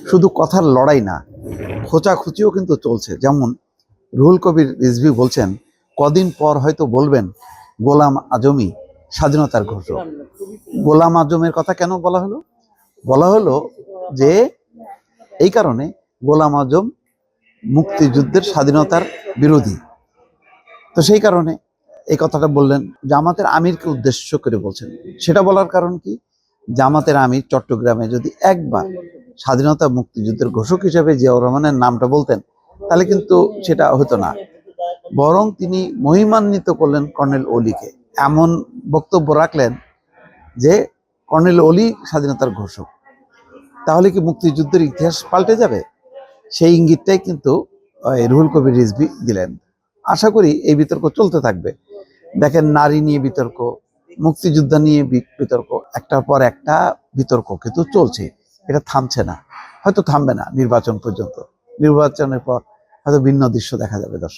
শুধু কথার লড়াই না, খোঁচাখুচিও কিন্তু চলছে। যেমন রুহুল কবির রিজভী বলছেন, কদিন পর হয়তো বলবেন গোলাম আজমই স্বাধীনতার ঘোষক। গোলাম আজমের কথা কেন বলা হলো? বলা হলো যে এই কারণে গোলাম আজম মুক্তিযুদ্ধের স্বাধীনতার বিরোধী। তো সেই কারণে এই কথাটা বললেন। জামাতের আমিরকে উদ্দেশ্য করে বলছেন। সেটা বলার কারণ কি? জামাতের আমির চট্টগ্রামে যদি একবার স্বাধীনতা মুক্তিযুদ্ধের ঘোষক হিসেবে জিয়াউর রহমানের নামটা বলতেন, তাহলে কিন্তু সেটা হতো না। বরং তিনি মহিমান্বিত করলেন কর্নেল অলিকে, এমন বক্তব্য রাখলেন যে কর্নেল অলি স্বাধীনতার ঘোষক। তাহলে কি মুক্তিযুদ্ধের ইতিহাস পাল্টে যাবে? সেই ইঙ্গিতটাই কিন্তু রুহুল কবির রিজভী দিলেন। আশা করি এই বিতর্ক চলতে থাকবে। দেখেন, নারী নিয়ে বিতর্ক, মুক্তিযোদ্ধা নিয়ে বিতর্ক, একটার পর একটা বিতর্ক কিন্তু চলছে। এটা থামছে না, হয়তো থামবে না নির্বাচন পর্যন্ত। নির্বাচনের পর হয়তো ভিন্ন দৃশ্য দেখা যাবে। দর্শক।